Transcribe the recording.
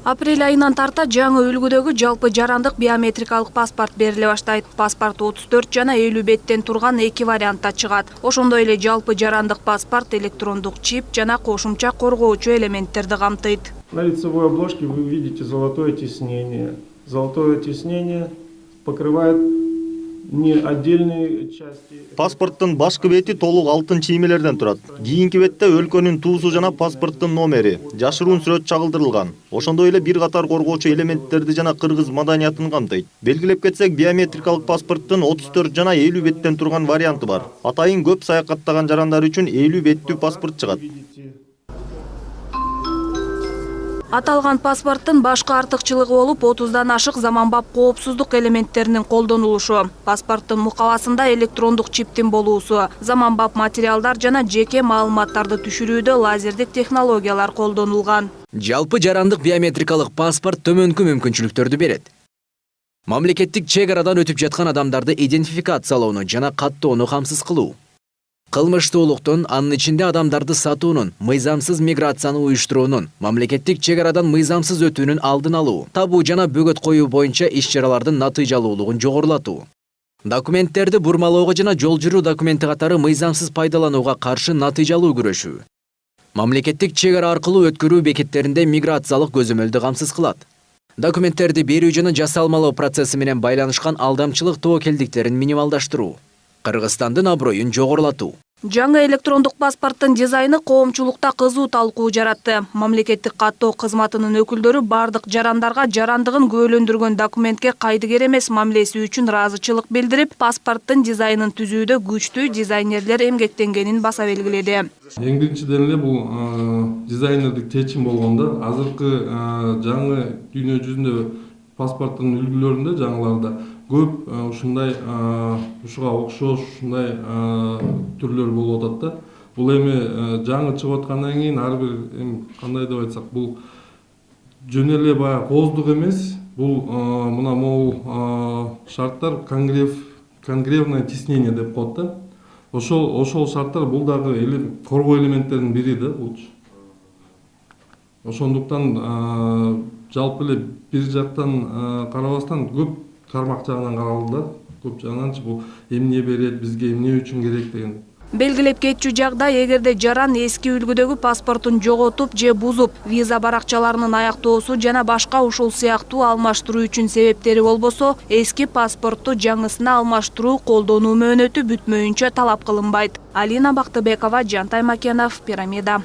Апрель айынан тарта жаңы үлгүдөгү жалпы жарандык биометрикалык паспорт бериле баштайт. Паспорт 34 жана 50 беттен турган 2 вариантта чыгат. Ошондой эле жалпы жарандык паспорт электрондук чип жана кошумча коргоочу элементтерди камтыйт. На лицевой обложке вы видите золотое тиснение. Золотое тиснение покрывает не отдельные части. Паспорттун башкы бети толук алтын чиймелерден турат. Кийинки бетте өлкөнүн туусу жана паспорттун номери, жашыруун сүрөт чагылдырылган. Ошондой эле бир катар коргоочу элементтерди жана кыргыз маданиятын камтыйт. Белгилеп кетсек, биометрикалык паспорттун 34 жана 50 беттен турган варианты бар. Атайын көп саякаттаган жарандар үчүн 50 беттүү паспорт чыгат. Аталган паспорттун башкы артыкчылыгы болуп 30дан ашык заманбап коопсуздук элементтеринин колдонулушу. Паспорттун мукабасында электрондук чиптин болуусу, заманбап материалдар жана жеке маалыматтарды түшүрүүдө лазердик технологиялар колдонулган. Жалпы жарандык биометрикалык паспорт төмөнкү мүмкүнчүлүктөрдү берет. Мамлекеттик чек арадан өтүп жаткан адамдарды идентификациялоону жана каттоону камсыз кылуу. Кылмыштуулуктун, анын ичинде адамдарды сатуунун, мыйзамсыз миграцияны уюштуруунун, мамлекеттик чек арадан мыйзамсыз өтүүнүн алдын алуу, табуу жана бөгөт коюу боюнча иш-чаралардын натыйжалуулугун жогорулатуу. Документтерди бурмалоого жана жол жүрүү документи катары мыйзамсыз пайдаланууга каршы натыйжалуу күрөшүү. Мамлекеттик чек ара аркылуу өткөрүү бекеттеринде миграциялык көзөмөлдү камсыз кылат. Документтерди берүү жана жасалмалоо процесси менен байланышкан алдамчылык тобокелдиктерин минималдаштыруу. Кыргызстандын аброюн жогорулатуу. Жаңы электрондук паспорттун дизайны коомчулукта кызуу талкуу жаратты. Мамлекеттик каттоо кызматынын өкүлдөрү бардык жарандарга жарандыгын күбөлөндүргөн документке кайдыгер эмес мамилеси үчүн ыраазычылык билдирип, паспорттун дизайнын түзүүдө күчтүү дизайнерлер эмгектенгенин баса белгиледи. Эң биринчиден эле бул дизайнердик чечим болгондо, азыркы жаңы дүйнө жүзүндө паспорттун үлгүлөрүндө жаңыларда көп ушундай ушуга окшош ушундай түрлөр болуп атат да. Бул эми жаңы чыгып аткандан кийин ар бир кандай деп айтсак, бул жөн эле баягы кооздук эмес, бул мына могул шарттар конгревное тиснение деп коет да. Ошол шарттар бул дагы коргоо элементтеринин бири да булчу. Ошондуктан жалпы эле бир жактан карабастан көп кармак жагынан каралды да. Көп жагынан бул эмне берет, бизге эмне үчүн керек деген. Белгилеп кетчү жагдай, эгерде жаран эски үлгүдөгү паспортун жоготуп же бузуп, виза баракчаларынын аяктоосу жана башка ушул сыяктуу алмаштыруу үчүн себептери болбосо, эски паспортту жаңысына алмаштыруу колдонуу мөөнөтү бүтмөйүнчө талап кылынбайт. Алина Бактыбекова, Жантай Макенов, Пирамида.